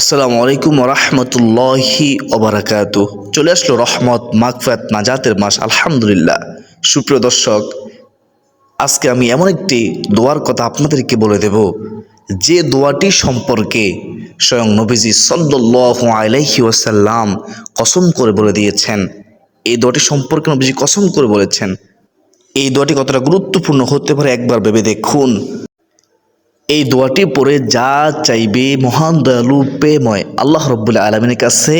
আসসালামু আলাইকুম রহমতুল্লাহি ওবারাকাতু। চলে আসলো রহমত মাগফিরাত নাজাতের মাস, আলহামদুলিল্লাহ। সুপ্রিয় দর্শক, আজকে আমি এমন একটি দোয়ার কথা আপনাদেরকে বলে দেব, যে দোয়াটি সম্পর্কে স্বয়ং নবীজি সাল্লাল্লাহু আলাইহি ওয়াসাল্লাম কসম করে বলে দিয়েছেন। এই দোয়াটি সম্পর্কে নবীজি কসম করে বলেছেন। এই দোয়াটি কতটা গুরুত্বপূর্ণ হতে পারে একবার ভেবে দেখুন। এই দোয়াটি পড়ে যা চাইবে মহান দয়ালু প্রেময় আল্লাহ রব্বুল আলমিনের কাছে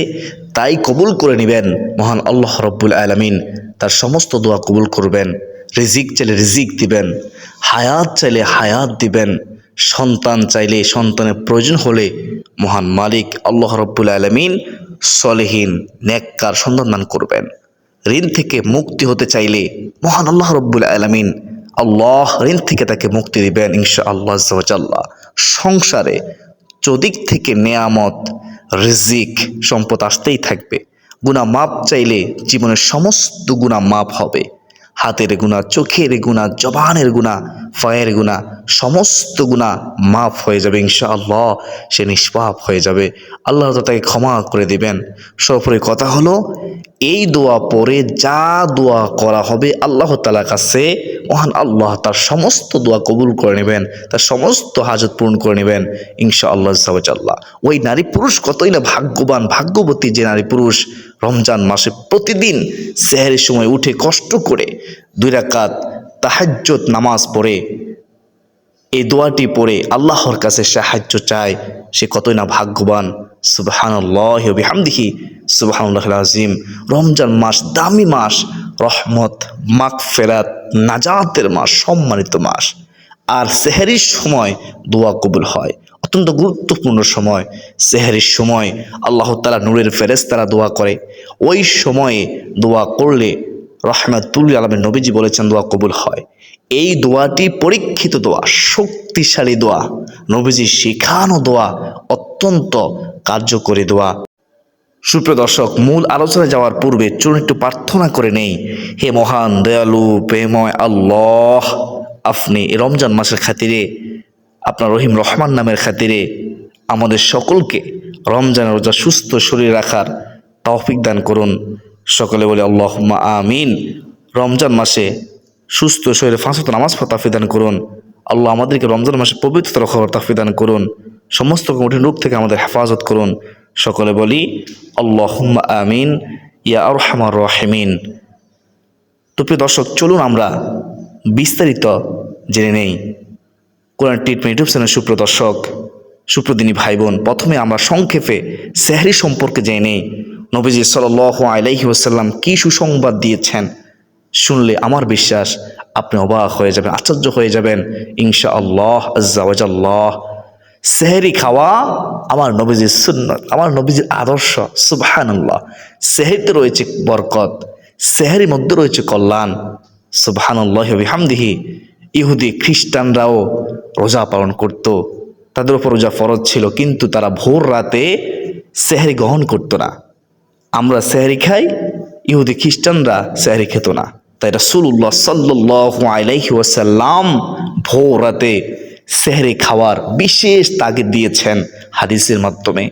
তাই কবুল করে নেবেন। মহান আল্লাহ রব্বুল আলমিন তার সমস্ত দোয়া কবুল করবেন। রিজিক চাইলে রিজিক দিবেন, হায়াত চাইলে হায়াত দিবেন, সন্তান চাইলে সন্তানের প্রয়োজন হলে মহান মালিক আল্লাহ রব্বুল আলমিন সলেহীন নেককার সন্তান দান করবেন। ঋণ থেকে মুক্তি হতে চাইলে মহান আল্লাহ রব্বুল আলমিন আল্লাহ ঋণ থেকে তাকে মুক্তি দিবেন ইনশাআল্লাহ আজ্জা ওয়া জাল্লা। সংসারে চদিক থেকে নেয়ামত, রিজিক, সম্পদ আসতেই থাকবে। গুনাহ মাপ চাইলে জীবনের সমস্ত গুনাহ মাপ হবে। হাতের গুনাহ, চোখের গুনাহ, জবানের গুনাহ, পায়ের গুনাহ, সমস্ত গুনাহ মাফ হয়ে যাবে ইনশাআল্লাহ। সে নিষ্পাপ হয়ে যাবে, আল্লাহ তাকে ক্ষমা করে দিবেন। সর্বোপরি কথা হলো, এই দোয়া পড়ে যা দোয়া করা হবে আল্লাহ তাআলার কাছে মহান আল্লাহ তার সমস্ত দোয়া কবুল করে নেবেন, তার সমস্ত হাজত পূরণ করে নেবেন ইনশাআল্লাহ আজ্জা ওয়া জাল্লা। ওই নারী পুরুষ কতই না ভাগ্যবান, ভাগ্যবতী যে নারী পুরুষ রমজান মাসে প্রতিদিন সেহরির সময় উঠে কষ্ট করে 2 রাকাত তাহাজ্জুদ নামাজ পড়ে এই দোয়াটি পড়ে আল্লাহর কাছে সাহায্য চায়, সে কতই না ভাগ্যবান। সুবহানাল্লাহি ওয়া বিহামদিহি সুবহানাল্লাহিল আযীম। রমজান মাস দামি মাস, রহমত, মাগফিরাত, নাজাতের মাস, সম্মানিত মাস। আর সেহরির সময় দোয়া কবুল হয়, অত্যন্ত গুরুত্বপূর্ণ সময়। সেহরির সময় আল্লাহ তাআলা নূরের ফেরেশতারা দোয়া করে। ওই সময়ে দোয়া করলে রাহমাতুল লিল আলামিন নবীজি বলেছেন দোয়া কবুল হয়। এই দোয়াটি পরীক্ষিত দোয়া, শক্তিশালী দোয়া, নবীজি শেখানো দোয়া, অত্যন্ত কার্যকরী দোয়া। সুপ্রিয় দর্শক, মূল আলোচনায় যাওয়ার পূর্বে চলুন একটু প্রার্থনা করে নেই। হে মহান দয়ালু প্রেময় আল্লাহ, আপনি এই রমজান মাসের খাতিরে, আপনার রহিম রহমান নামের খাতিরে আমাদের সকলকে রমজানের রোজা সুস্থ শরীর রাখার তৌফিক দান করুন। সকলে বলে আল্লাহুম্মা আমিন। রমজান মাসে সুস্থ শরীরে 5 ওয়াক্ত নামাজ পড়ার তৌফিক দান করুন। আল্লাহ আমাদেরকে রমজান মাসে পবিত্র রাখার তৌফিক দান করুন। সমস্ত কঠিন রোগ থেকে আমাদের হেফাজত করুন। সকলে বলি আল্লাহুম্মা আমিন ইয়া আরহামার রাহিমিন। তো প্রিয় দর্শক, চলুন আমরা বিস্তারিত জেনে নেই কোরআন ট্রিটমেন্ট ইউটিউব চ্যানেল। সুপ্রিয় দর্শক, সুপ্রদিনী ভাই বোন, প্রথমে আমরা সংক্ষেপে সেহরি সম্পর্কে জেনে নেই। নবীজি সাল্লাল্লাহু আলাইহি ওয়াসাল্লাম কি সুসংবাদ দিয়েছেন, শুনলে আমার বিশ্বাস আপনি অবাক হয়ে যাবেন, আশ্চর্য হয়ে যাবেন ইনশাআল্লাহ আজ্জা ওয়া জাল্লা। সেহরি খাওয়া আমার নবীজির সুন্নত, আমার নবীজির আদর্শ। সুবহানাল্লাহ। সেহরিতে রয়েছে বরকত, সেহরির মধ্যে রয়েছে কল্যাণ। সুবহানাল্লাহি ওয়া বিহামদিহি। ইহুদি খ্রিস্টানরাও রোজা পালন করত, তাদের উপর রোজা ফরজ ছিল, কিন্তু তারা ভোর রাতে সেহরি গ্রহণ করত না। আমরা সেহরি খাই, ইহুদি খ্রিস্টানরা সেহরি খেত না। তাই রাসূলুল্লাহ সাল্লাল্লাহু আলাইহি ওয়াসাল্লাম ভোর রাতে সেহরি খাওয়ার বিশেষ তাগিদ দিয়েছেন হাদিসের মাধ্যমে।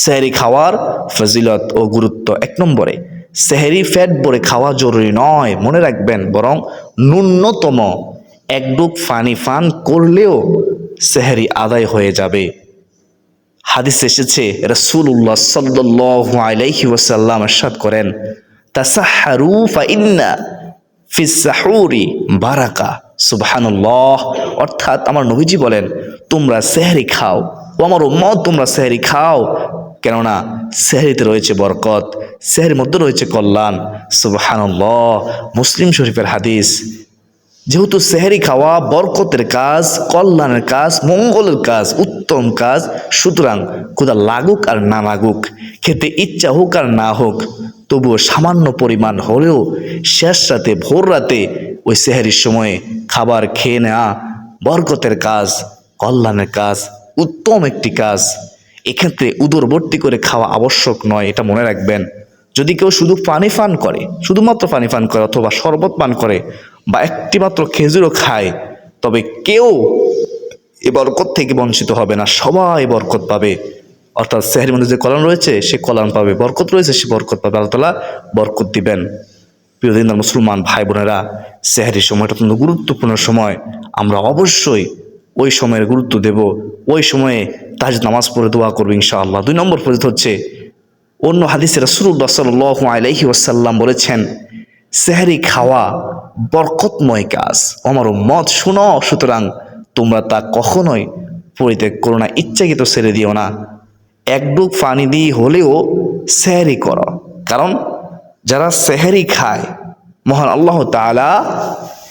সেহরি খাওয়ার ফজিলত ও গুরুত্ব: 1 নম্বরে, সেহরি পেট ভরে খাওয়া জরুরি নয়, মনে রাখবেন, বরং ন্যূনতম 1 ডুব পানি পান করলেও সেহরি আদায় হয়ে যাবে। হাদিসে এসেছে রাসূলুল্লাহ সাল্লাল্লাহু আলাইহি ওয়াসাল্লাম ইরশাদ করেন, তাসাহহারু ফাইন্না ফিস সাহুরি বারাকা। সুবহানাল্লাহ। অর্থাৎ আমার নবীজি বলেন, তোমরা সেহরি খাও, ও আমার উম্মত তোমরা সেহরি খাও, কেননা সেহরিতে রয়েছে বরকত, সেহরির মধ্যে রয়েছে কল্যাণ। সুবহানাল্লাহ। মুসলিম শরীফের হাদিস। যেহেতু সেহরি খাওয়া বরকতের কাজ, কল্যাণের কাজ, মঙ্গলের কাজ, উত্তম কাজ, সুতরাং ক্ষুধা লাগুক আর না লাগুক, খেতে ইচ্ছা হোক আর না হোক, তবুও সামান্য পরিমাণ হলেও শেষ রাতে, ভোর রাতে ওই সেহরির সময়ে খাবার খেয়ে নেওয়া বরকতের কাজ, কল্যাণের কাজ, উত্তম একটি কাজ। এক্ষেত্রে উদর ভর্তি করে খাওয়া আবশ্যক নয়, এটা মনে রাখবেন। যদি কেউ শুধু পানি পান করে, শুধুমাত্র পানি পান করে, অথবা শরবত পান করে, বা একটি মাত্র খেজুরও খায়, তবে কেউ এ বরকত থেকে বঞ্চিত হবে না, সবাই বরকত পাবে। অর্থাৎ সেহরির মধ্যে যে কল্যাণ রয়েছে সে কল্যাণ পাবে, বরকত রয়েছে সে বরকত পাবে, আল্লাহ তাআলা বরকত দিবেন। প্রিয় দিনদার মুসলমান ভাই বোনেরা, সেহরির সময়টা অত্যন্ত গুরুত্বপূর্ণ সময়। আমরা অবশ্যই ওই সময়ের গুরুত্ব দেব, ওই সময়ে তাহাজ্জুদ নামাজ পড়ে দোয়া করবো ইনশাআল্লাহ। 2 নম্বর ফজিলত হচ্ছে, অন্য হাদিসে রাসূলুল্লাহ সাল্লাল্লাহু আলাইহি ওয়াসাল্লাম বলেছেন, সেহরি খাওয়া বরকতময় কাজ। আমার উম্মত শুনো, সুতরাং তোমরা তা কখনোই পরিত্যাগ করো না, ইচ্ছাকৃত ছেড়ে দিও না। এক ডুব পানি দিয়ে হলেও সেহরি করো, কারণ যারা সেহরি খায় মহান আল্লাহ তাআলা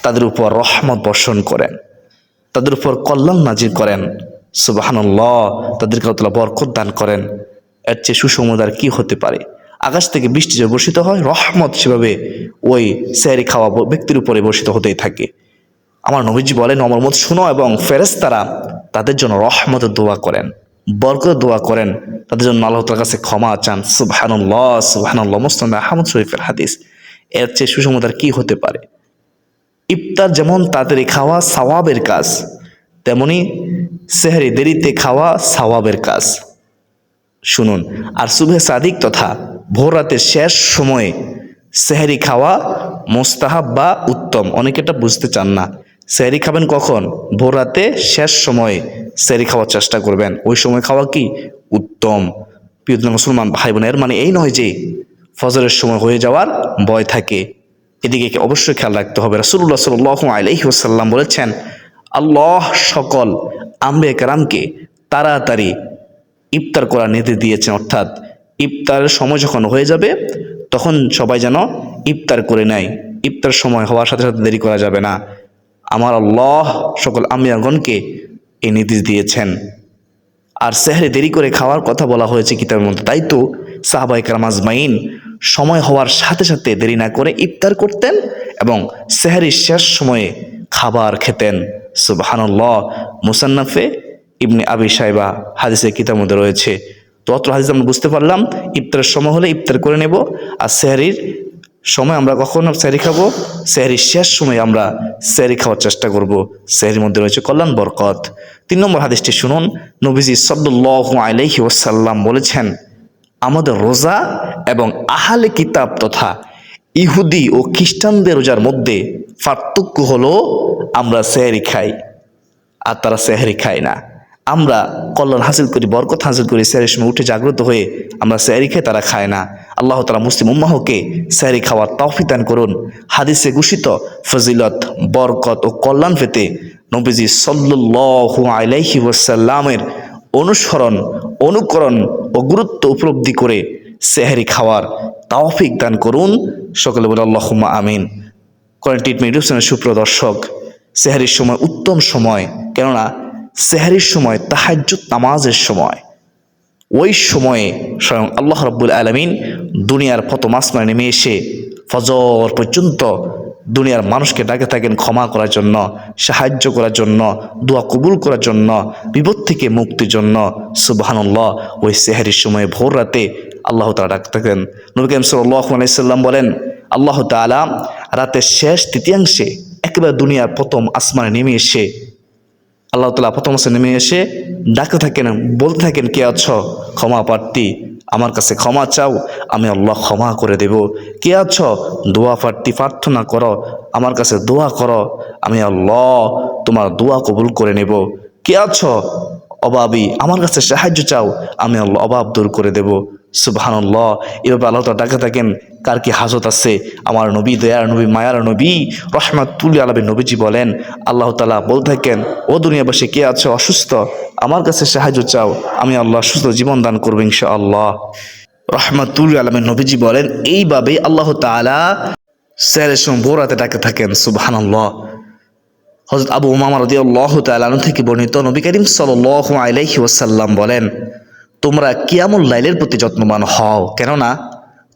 তাদের উপর রহমত বর্ষণ করেন, তাদের উপর কল্যাণ নাজির করেন, সুবহানাল্লাহ, তাদেরকে আল্লাহ তাআলা বরকত দান করেন। এর চেয়ে সুসংবাদ আর কি হতে পারে? আকাশ থেকে বৃষ্টি যে বর্ষিত হয়, রহমত সেভাবে ওই সেহরি খাওয়া ব্যক্তির উপরে বর্ষিত হতেই থাকে। আমার নবীজি বলেন, আমার মত শুনো, এবং ফেরেশতারা তাদের জন্য রহমতের দোয়া করেন, বরকতের দোয়া করেন, তাদের জন্য আল্লাহ তাআলার কাছে ক্ষমা চান। সুবহানাল্লাহ, সুবহানাল্লাহ। মুসনাদ আহমদ শরীফের হাদিস। এর চেয়ে সুসংবাদ আর কি হতে পারে? ইফতার যেমন তাড়াতাড়ি খাওয়া সওয়াবের কাজ, তেমনি সেহরি দেরিতে খাওয়া সওয়াবের কাজ। শুনুন, আর সুবহে সাদিক তথা ভোর রাতের শেষ সময়ে সেহরি খাওয়া মোস্তাহাব বা উত্তম। অনেকে এটা বুঝতে চান না। সেহরি খাবেন কখন? ভোর রাতে শেষ সময়ে সেহরি খাওয়ার চেষ্টা করবেন, ওই সময় খাওয়া কি উত্তম। প্রিয় মুসলমান ভাই বোনের, মানে এই নয় যে ফজরের সময় হয়ে যাওয়ার ভয় থাকে, এদিকে অবশ্যই খেয়াল রাখতে হবে। রাসূলুল্লাহ সাল্লাল্লাহু আলাইহি ওয়াসাল্লাম বলেছেন, আল্লাহ সকল আম্বিয়া কেরামকে তাড়াতাড়ি ইফতার করার নির্দেশ দিয়েছেন, অর্থাৎ ইফতারের সময় যখন হয়ে যাবে তখন সবাই যেন ইফতার করে নেয়। ইফতার সময় হওয়ার সাথে সাথে দেরি করা যাবে না। আমার আল্লাহ সকল আম্বিয়াগণকে এই নির্দেশ দিয়েছেন। আর সেহরি দেরি করে খাওয়ার কথা বলা হয়েছে কিতাবের মধ্যে, তাই তো সাহাবায়ে কেরাম আজমাইন সময় হওয়ার সাথে সাথে দেরি না করে ইফতার করতেন এবং সেহরির শেষ সময়ে খাবার খেতেন। সুবহানাল্লাহ। মুসান্নাফে ইবনে আবি শাইবা হাদিসের কিতাবের মধ্যে রয়েছে। তো অত হাদিস আমরা বুঝতে পারলাম, ইফতারের সময় হলে ইফতার করে নেব, আর সেহরির সময় আমরা কখন সেহরি খাবো? সেহরির শেষ সময় আমরা সেহরি খাওয়ার চেষ্টা করব। সেহরির মধ্যে রয়েছে কল্যাণ, বরকত। 3 নম্বর হাদিসটি শুনুন। নবীজি সাল্লাল্লাহু আলাইহি ওয়াসাল্লাম বলেছেন, আমাদের রোজা এবং আহলে কিতাব তথা ইহুদি ও খ্রিস্টানদের রোজার মধ্যে পার্থক্য হলো আমরা সেহরি খাই আর তারা সেহরি খায় না। আমরা কল্যাণ হাসিল করি, বরকত হাসিল করি, সেহরির সময় উঠে জাগ্রত হয়ে আমরা সেহরি খাই, তারা খায় না। আল্লাহ তাআলা মুসলিম উম্মাহকে সেহরি খাওয়ার তৌফিক দান করুন। হাদিসে ঘোষিত ফজিলত, বরকত ও কল্যাণ পেতে নবীজি সাল্লাল্লাহু আলাইহি ওয়াসাল্লামের অনুসরণ, অনুকরণ ও গুরুত্ব উপলব্ধি করে সেহরি খাওয়ার তৌফিক দান করুন। সকলে বলে আল্লাহুম্মা আমিন। কোরআন ট্রিটমেন্ট ইউটিউব চ্যানেল সুপ্রিয় দর্শক, সেহরির সময় উত্তম সময়, কেননা সেহরির সময় তাহাজ্জুদ নামাজের সময়। ওই সময়ে স্বয়ং আল্লাহ রাব্বুল আলামিন দুনিয়ার প্রথম আসমানে নেমে এসে ফজর পর্যন্ত দুনিয়ার মানুষকে ডাকে থাকেন ক্ষমা করার জন্য, সাহায্য করার জন্য, দোয়া কবুল করার জন্য, বিপদ থেকে মুক্তির জন্য। সুবহানাল্লাহ। ওই সেহরির সময় ভোর রাতে আল্লাহ তাআলা ডাকতে থাকেন। নবী করিম সাল্লাল্লাহু আলাইহি সাল্লাম বলেন, আল্লাহ তাআলা রাতের শেষ তৃতীয়াংশে একেবারে দুনিয়ার প্রথম আসমানে নেমে এসে আল্লাহ তাআলা প্রথম আসমানে নেমে এসে ডাকতে থাকেন, বলতে থাকেন, কে আছো ক্ষমা প্রার্থী, আমার কাছে ক্ষমা চাও, আমি আল্লাহ ক্ষমা করে দেব। কে আছো দোয়া প্রার্থী, প্রার্থনা করো, আমার কাছে দোয়া করো, আমি আল্লাহ তোমার দোয়া কবুল করে নেব। কে আছো অভাবী, আমার কাছে সাহায্য চাও, আমি আল্লাহ অভাব দূর করে দেব। সুবহানাল্লাহ। এভাবে আল্লাহ তাআলা ডাকে থাকেন। কার কি হাজত আছে? আমার নবী, দয়ার নবী, মায়ার নবী, রহমাতুল লিল আলামিন নবীজি বলেন, আল্লাহ তাআলা বলতে থাকেন, ও দুনিয়াবাসী কে আছো অসুস্থ, আমার কাছে সাহায্য চাও, আমি আল্লাহ সুস্থ জীবন দান করবো ইনশাআল্লাহ। রহমাতুল লিল আলামিন নবীজি বলেন, এইভাবে আল্লাহ তাআলা সেহরির সময় ভোর রাতে ডাকে থাকেন। সুবহানাল্লাহ। হযরত আবু উমামা রাদিয়াল্লাহু তাআলা আনহু থেকে বর্ণিত, নবী করিম সাল্লাল্লাহু আলাইহি ওয়াসাল্লাম বলেন, তোমরা কিয়ামুল লাইলের প্রতি যত্নবান হও, কেননা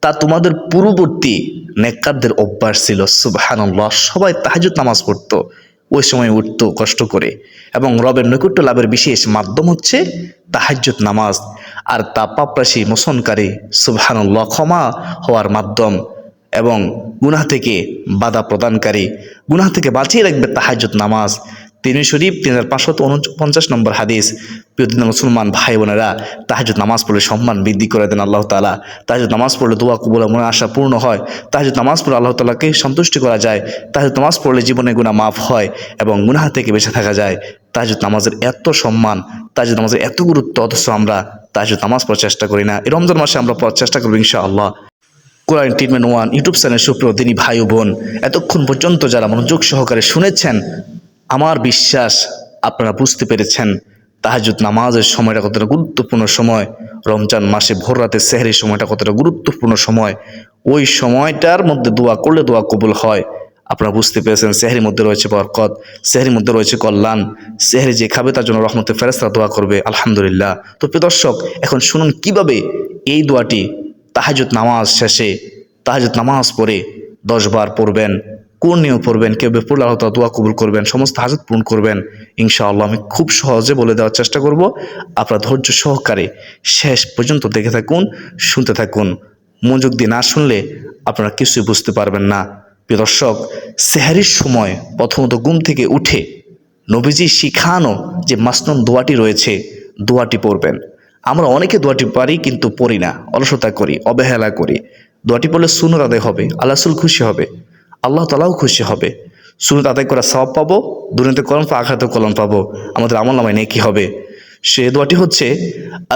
তা তোমাদের পূর্ববর্তী নেককারদের অভ্যাস ছিল। সুবহানাল্লাহ। সবাই তাহাজ্জুদ নামাজ পড়তো, ওই সময় উঠতো কষ্ট করে, এবং রবের নৈকট্য লাভের বিশেষ মাধ্যম হচ্ছে তাহাজ্জুদ নামাজ, আর তা পাপরাশি মোচনকারী, সুবহানাল্লাহ, ক্ষমা হওয়ার মাধ্যম এবং গুনাহ থেকে বাধা প্রদানকারী। গুনাহ থেকে বাঁচিয়ে রাখবে তাহাজ্জুদ নামাজ। তিরমিজি শরীফ 3549 নম্বর হাদিস। প্রিয় দিনের মুসলমান ভাই বোনেরা, তাহাজ্জুদ নামাজ পড়লে সম্মান বৃদ্ধি করে দেন আল্লাহ তাআলা। তাহাজ্জুদ নামাজ পড়লে দোয়া কবুল মনে আশা পূর্ণ হয়। তাহাজ্জুদ নামাজ পড়লে আল্লাহ তাআলাকে সন্তুষ্টি করা যায়। তাহাজ্জুদ নামাজ পড়লে জীবনে গুনাহ মাফ হয় এবং গুনাহ থেকে বেঁচে থাকা যায়। তাহাজ্জুদ নামাজের এত সম্মান, তাহাজ্জুদ নামাজের এত গুরুত্ব, অথচ আমরা তাহাজ্জুদ নামাজ পড়ার চেষ্টা করি না। এই রমজান মাসে আমরা পড়ার চেষ্টা করবো ইনশাআল্লাহ। কোরআন ট্রিটমেন্ট 1 ইউটিউব চ্যানেল সুপ্রিয় দিনী ভাই ও বোন, এতক্ষণ পর্যন্ত যারা মনোযোগ সহকারে শুনেছেন, আমার বিশ্বাস আপনারা বুঝতে পেরেছেন তাহাজ্জুদ নামাজের সময়টা কতটা গুরুত্বপূর্ণ সময়, রমজান মাসে ভোর রাতে সেহরির সময়টা কতটা গুরুত্বপূর্ণ সময়। ওই সময়টার মধ্যে দোয়া করলে দোয়া কবুল হয়। আপনারা বুঝতে পেরেছেন সেহরির মধ্যে রয়েছে বরকত, সেহরির মধ্যে রয়েছে কল্যাণ। সেহরি যে খাবে তার জন্য রহমতের ফেরেশতারা দোয়া করবে, আলহামদুলিল্লাহ। তো প্রিয় দর্শক, এখন শুনুন কিভাবে এই দোয়াটি তাহাজ্জুদ নামাজ শেষে, তাহাজ্জুদ নামাজ পড়ে 10 বার পড়বেন। কোন নিয়ম পড়বেন, কেউবে পড়লে আল্লাহ তাআলা দোয়া কবুল করবেন, সমস্ত হাজত পূরণ করবেন ইনশাআল্লাহ। আমি খুব সহজে বলে দেওয়ার চেষ্টা করব, আপনারা ধৈর্য সহকারে শেষ পর্যন্ত দেখে থাকুন, শুনতে থাকুন। মনোযোগ দিয়ে না শুনলে আপনারা কিছুই বুঝতে পারবেন না। প্রিয় দর্শক, সেহরির সময় প্রথমত ঘুম থেকে উঠে নবীজি শিখানো যে মাসনুন দোয়াটি রয়েছে, দোয়াটি পড়বেন। আমরা অনেকে দোয়াটি পারি কিন্তু পড়ি না, অলসতা করি, অবহেলা করি। দোয়াটি পড়লে সুন্নত আদায় হবে, আল্লাহ রাসূল খুশি হবে, আল্লাহ তাআলাও খুশি হবে। সুন্নত আদায় করা সওয়াব পাবো, দুনিয়াতে কলম পাবো, আখিরাতেও কলম পাবো, আমাদের আমলনামায় নেকি হবে। সে দোয়াটি হচ্ছে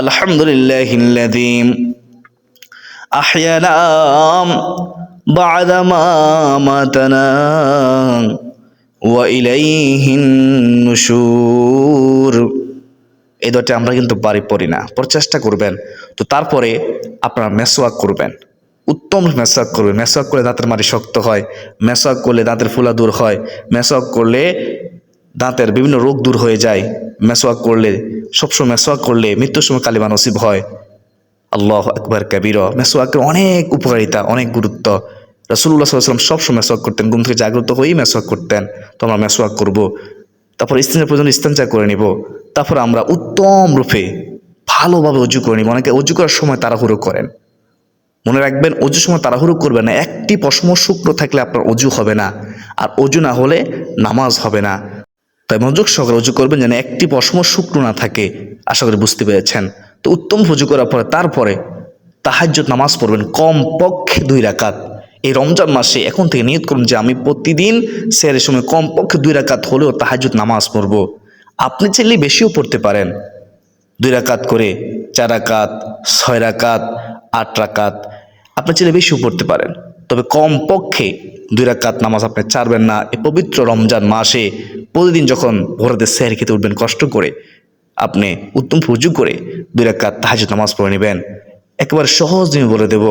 আলহামদুলিল্লাহিল্লাযী আহইয়ানা বা'দা মা আমাতানা ওয়া ইলাইহিন নুশুর। এই দোয়াটি আমরা কিন্তু বাড়ি পড়ি না, পড়ার চেষ্টা করবেন। তো তারপরে আপনারা মেসওয়াক করবেন, উত্তম মেসওয়াক করবেন। মেসওয়াক করলে দাঁতের মাড়ি শক্ত হয়, মেসওয়াক করলে দাঁতের ফুলা দূর হয়, মেসওয়াক করলে দাঁতের বিভিন্ন রোগ দূর হয়ে যায়। মেসওয়াক করলে, সবসময় মেসওয়াক করলে মৃত্যুর সময় কালিমা নসিব হয়। আল্লাহু আকবার কাবীরা। মেসওয়াকের অনেক উপকারিতা, অনেক গুরুত্ব। রাসূলুল্লাহ সাল্লাল্লাহু আলাইহি ওয়াসাল্লাম সবসময় মেসওয়াক করতেন, ঘুম থেকে জাগ্রত হয়েই মেসওয়াক করতেন। তো আমরা মেসওয়াক করব, তারপর ইস্তিনজার প্রয়োজন ইস্তিনজা করে নিব, তারপর আমরা উত্তম রূপে ভালোভাবে অজু করে নিব। অনেকে অজু করার সময় তাড়াহুড়ো করেন, মনে রাখবেন অজুর সময় তাড়াহুড়ো করবেন না। একটি পশম শুকনো থাকলে আপনার অজু হবে না, আর অজু না হলে নামাজ হবে না। তাই মনোযোগ সহকারে অজু করবেন যেন একটি পশম শুকনো না থাকে। আশা করি বুঝতে পেরেছেন। তো উত্তম অজু করার পরে তারপরে তাহাজ্জুদ নামাজ পড়বেন কমপক্ষে 2 রাকাত। এই রমজান মাসে এখন থেকে নিয়ত করুন যে আমি প্রতিদিন সেহরির সময় কমপক্ষে 2 রাকাত হলেও তাহাজ্জুদ নামাজ পড়ব। আপনি চাইলে বেশিও পড়তে পারেন, 2 রাকাত করে, 4 রাকাত, 6 রাকাত, 8 রাকাত, আপনি চাইলে বেশিও পড়তে পারেন। তবে কমপক্ষে 2 রাকাত নামাজ আপনি ছাড়বেন না। এই পবিত্র রমজান মাসে প্রতিদিন যখন ভোরাতে সেহরি খেতে উঠবেন, কষ্ট করে আপনি উত্তম ওযু করে 2 রাকাত তাহাজ্জুদ নামাজ পড়ে নেবেন। একেবারে সহজ নিয়ম বলে দেব।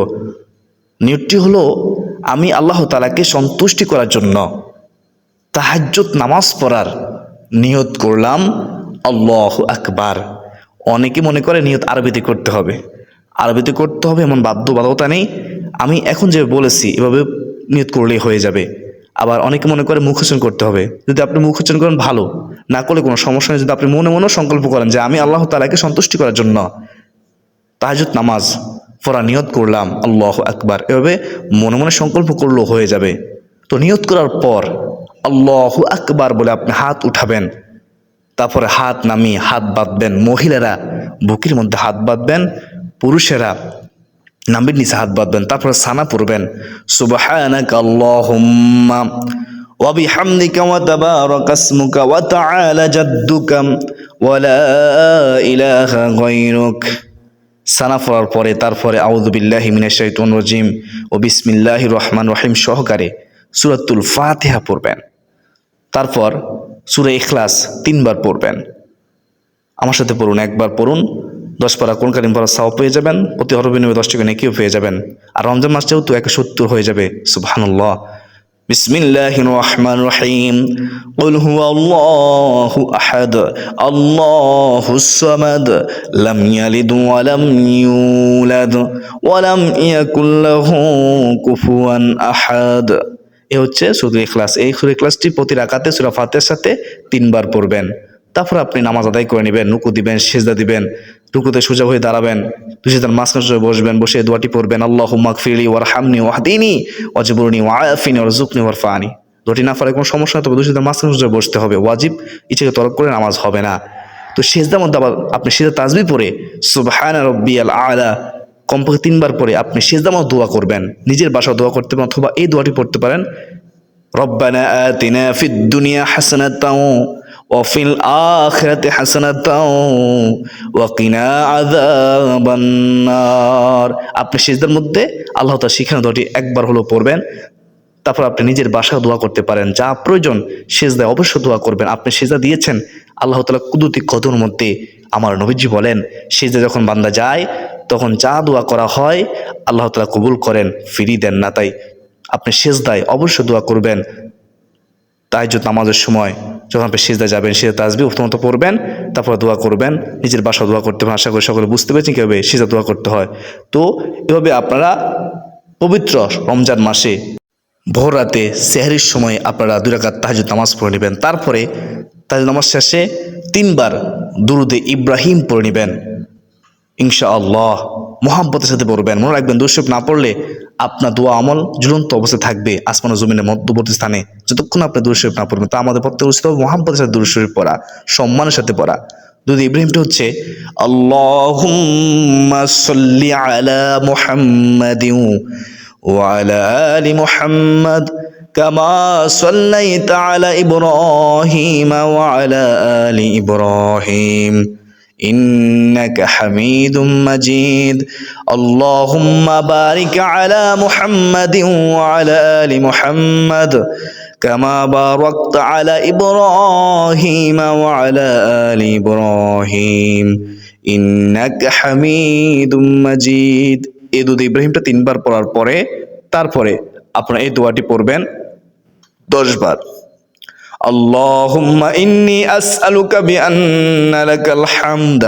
নিয়তটি হলো, আমি আল্লাহ তাআলাকে সন্তুষ্টি করার জন্য তাহাজ্জুদ নামাজ পড়ার নিয়ত করলাম, আল্লাহু আকবার। অনেকে মনে করে নিয়ত আরবিতে করতে হবে, আরবিতে করতে হবে এমন বাধ্যবাধকতা নেই। আমি এখন যে বলেছি এভাবে নিয়ত করলেই হয়ে যাবে। আবার অনেকে মনে করে মুখোচ্চারণ করতে হবে। যদি আপনি মুখোচ্চারণ করেন ভালো, না করলে কোনো সমস্যা নেই। যদি আপনি মনে মনেও সংকল্প করেন যে আমি আল্লাহ তাআলাকে সন্তুষ্টি করার জন্য তাহাজ্জুদ নামাজ পড়া নিয়ত করলাম, আল্লাহু আকবার, এভাবে মনে মনে সংকল্প করলেও হয়ে যাবে। তো নিয়ত করার পর আল্লাহু আকবার বলে আপনি হাত উঠাবেন, তারপরে হাত নামিয়ে হাত বাঁধবেন। মহিলারা বুকের মধ্যে হাত বাঁধবেন, পুরুষেরা নাভির নিচে হাত বাঁধবেন। তারপরে সানা পড়বেন, সুবহানাকা আল্লাহুম্মা ওয়া বিহামদিকা ওয়া তাবারাকা ইসমুকা ওয়া তাআলা জাদ্দুকা ওয়া লা ইলাহা গায়রুক। সানা পড়ার পরে তারপরে আউযু বিল্লাহি মিনাশ শাইতানির রাজিম ও বিসমিল্লাহির রহমানির রহিম সহকারে সূরাতুল ফাতিহা পড়বেন। তারপর সূরা ইখলাস 3 বার পড়বেন। আমার সাথে পড়ুন, একবার পড়ুন, 10 পারা কোরআন কারীম পড়া সওয়াব পেয়ে যাবেন, প্রতি হরফ বিনিময়ে 10 টাকা নেকিও পেয়ে যাবেন। আর রমজান মাসটাও তো 170 হয়ে যাবে। সুবহানাল্লাহ। বিসমিল্লাহির রহমানির রহিম। কুল হুয়াল্লাহু আহাদ আল্লাহুস সামাদ লাম ইয়ালিদ ওয়া লাম ইউলাদ ওয়া লাম ইয়াকুল লাহু কুফুয়ান আহাদ। এ হচ্ছে সূরা ইখলাস। এই সূরা ইখলাসটি প্রতি রাকাতে সূরা ফাতিহার সাথে 3 বার পড়বেন। তারপর আপনি নামাজ আদায় করে নেবেন, রুকু দিবেন, সিজদা দিবেন, রুকুতে সোজা হয়ে দাঁড়াবেন, দুই সিজদার মাঝখানে বসবেন, বসে দোয়াটি পড়বেন, আল্লাহুম্মা গফিরলি ওয়ারহামনি ওয়াহদিনি ওয়াজবুরনি ওয়াআফিনি ওয়ারযুকনি ওয়ারফানি। রুটি না পারে কোনো সমস্যা না, তবে দুই সিজদার মাঝখানে বসতে হবে, ওয়াজিব ইচ্ছাকে তরক করে নামাজ হবে না। তো সিজদার মধ্যে আবার আপনি সিজদা তাসবিহ পড়ে সুবহানা রাব্বিয়াল আলা কমপক্ষে 3 বার পরে আপনি সিজদার মধ্যে দোয়া করবেন। নিজের বাসায় দোয়া করতে পারেন, অথবা এই দোয়াটি পড়তে পারেন, রব্বানা আতিনা ফিদ দুনিয়া হাসানাতাও ওয়া ফিল আখিরাতি হাসানাতাও ওয়া কিনা আযাবান নার। আপনি সিজদার মধ্যে আল্লাহ তাআলা শিখানো দোয়াটি একবার হলো পড়বেন। তারপর আপনি নিজের বাসায় দোয়া করতে পারেন, যা প্রয়োজন সিজদায় অবশ্য দোয়া করবেন। আপনি সিজদা দিয়েছেন, আল্লাহ তাআলা কুদরতি কদর মধ্যে আমার নবীজি বলেন, সিজদা যখন বান্দা যায় তখন যা দোয়া করা হয় আল্লাহ তাআলা কবুল করেন, ফিরিয়ে দেন না। তাই আপনি সিজদায় অবশ্য দোয়া করবেন। তাহাজ্জুদ নামাজের সময় যখন আপনি সিজদায় যাবেন, সিজদা তাসবিহ প্রথমত পড়বেন, তারপর দোয়া করবেন। নিজের বাসায় দোয়া করতে হবে। আশা করি সকলে বুঝতে পেরেছেন কীভাবে সিজদা দোয়া করতে হয়। তো এভাবে আপনারা পবিত্র রমজান মাসে ভোর রাতে সেহরির সময় আপনারা 2 রাকাত তাহাজ্জুদ নামাজ পড়ে নেবেন। তারপরে তাহাজ্জুদ নামাজ শেষে 3 বার দুরুদে ইব্রাহিম পড়ে নেবেন ইনশাআল্লাহ। মোহাব্বতের সাথে পড়বেন। মনে রাখবেন, দুরূদ শরীফ না পড়লে আপনার দোয়া আমল ঝুলন্ত অবস্থায় থাকবে আসমান ও জমিনের মধ্যবর্তী স্থানে, যতক্ষণ আপনি দুরূদ শরীফ না পড়বেন। তা আমাদের প্রত্যেক উচিত হবে মোহাব্বতের সাথে দুরূদ শরীফ পড়া, সম্মানের সাথে পড়া। দুরুদ ইব্রাহিমটা হচ্ছে আল্লাহুম্মা সাল্লি আলা মুহাম্মাদিন ওয়া আলা আলি মুহাম্মাদ কামা সাল্লাইতা আলা ইব্রাহিম ওয়া আলা আলি ইব্রাহিম إنك حميد مجيد اللهم بارك على محمد وعلى آل محمد كما باركت على إبراهيم وعلى آل إبراهيم إنك حميد مجيد। এই দুরূদ ইব্রাহিমটা 3 বার পড়ার পরে তারপরে আপনারা এই দোয়াটি পড়বেন 10 বার। اللهم إني أسألك بأن لك الحمد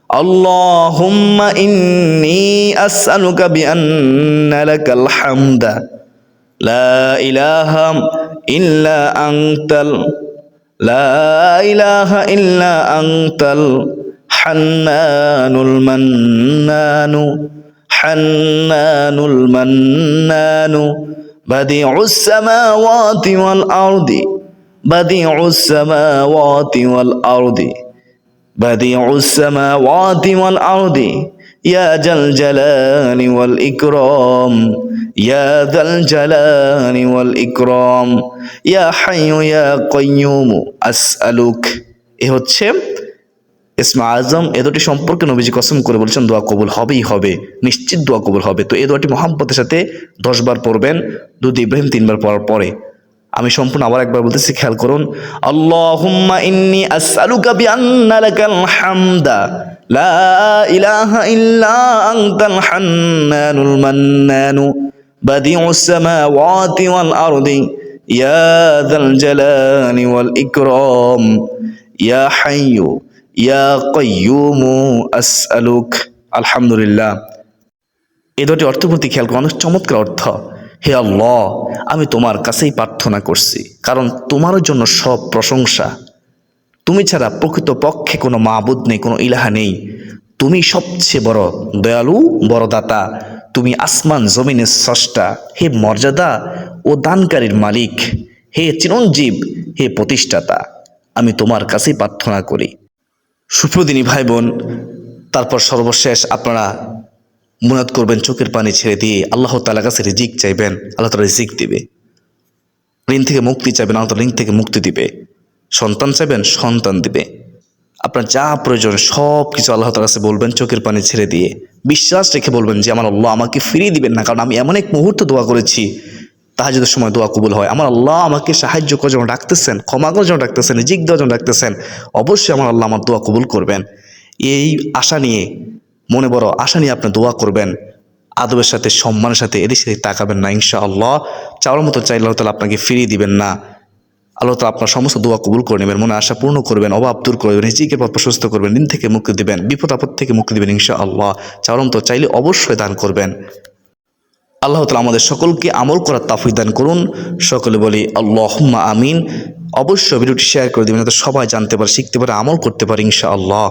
اللهم إني أسألك بأن لك الحمد لا إله إلا أنت لا إله إلا أنت الحنان المنان حنان المنان بديع السماوات والأرض بديع السماوات والأرض بديع السماوات والأرض يا ذا الجلال والإكرام يا ذا الجلال والإكرام يا حي يا قيوم أسألك। এ হচ্ছে ইসমে আজম। এ দুটি সম্পর্কে নবীজি কসম করে বলেছেন দোয়া কবুল হবেই হবে, নিশ্চিত দোয়া কবুল হবে। তো এই দোয়াটি মোহাম্মতের সাথে 10 বার পড়বেন, দুরূদ ইব্রাহিম 3 বার পড়ার পরে। আমি সম্পূর্ণ আবার একবার বলতেছি, খেয়াল করুন। আল্লাহুম্মা ইন্নী আসআলুকা বিআন্না লাকাল হামদা লা ইলাহা ইল্লা আনতাল হান্নানুল মান্নানু বাদিউস সামাওয়াতি ওয়াল আরদি ইয়া যাল জালালি ওয়াল ইকরাম ইয়া হাইয়্যু ইয়া কাইয়্যুম আসআলুক। আলহামদুলিল্লাহ। এই দুটি অর্থপ্রতি খেয়াল করুন, অনেক চমৎকার অর্থ। হে আল্লাহ, আমি তোমার কাছেই প্রার্থনা করছি, কারণ তোমার জন্য সব প্রশংসা। তুমি ছাড়া প্রকৃত পক্ষে কোনো মাবুদ নেই, কোনো ইলাহা নেই। তুমি সবচেয়ে বড় দয়ালু, বড় দাতা। তুমি আসমান জমিনের স্রষ্টা। হে মর্যাদা ও দানকারীর মালিক, হে চিরঞ্জীব, হে প্রতিষ্ঠাতা, আমি তোমার কাছেই প্রার্থনা করি। সুপ্রদিনী ভাই বোন, তারপর সর্বশেষ আপনারা মুনাত করবেন চোখের পানি ছেড়ে দিয়ে, আল্লাহ তাআলার কাছে রিজিক চাইবেন, আল্লাহ তাআলা রিজিক দিবে। ঋণ থেকে মুক্তি চাইবেন, আল্লাহ তাআলা ঋণ থেকে মুক্তি দিবে। সন্তান চাইবেন, সন্তান দিবে। আপনার যা প্রয়োজন সব কিছু আল্লাহ তাআলার কাছে বলবেন চোখের পানি ছেড়ে দিয়ে, বিশ্বাস রেখে বলবেন যে আমার আল্লাহ আমাকে ফিরিয়ে দিবেন না, কারণ আমি এমন এক মুহূর্ত দোয়া করেছি তাহাজ্জুদের সময় দোয়া কবুল হয়। আমার আল্লাহ আমাকে সাহায্য করার জন্য ডাকতেছেন, ক্ষমা করার জন্য ডাকতেছেন, রিজিক দেওয়ার জন্য ডাকতেছেন। অবশ্যই আমার আল্লাহ আমার দোয়া কবুল করবেন। এই আশা নিয়ে, মনে বড় আশা নিয়ে আপনি দোয়া করবেন, আদবের সাথে, সম্মানের সাথে, এদিক সেদিক তাকাবেন না। ইনশাআল্লাহ চাওয়ার মতো চাইলে আল্লাহ তাআলা আপনাকে ফিরিয়ে দিবেন না। আল্লাহ তাআলা আপনার সমস্ত দোয়া কবুল করে নেবেন, মনে আশা পূর্ণ করবেন, অভাব দূর করবেন, রিজিকের পথ প্রশস্ত করবেন, ঋণ থেকে মুক্তি দিবেন, বিপদ আপদ থেকে মুক্তি দিবেন ইনশাআল্লাহ। চাওয়ার মতো চাইলে অবশ্যই দান করবেন। আল্লাহ তাআলা আমাদের সকলকে আমল করার তৌফিক দান করুন। সকলে বলি আল্লাহুম্মা আমিন। অবশ্যই ভিডিওটি শেয়ার করে দিবেন যাতে সবাই জানতে পারে, শিখতে পারে, আমল করতে পারে ইনশাআল্লাহ।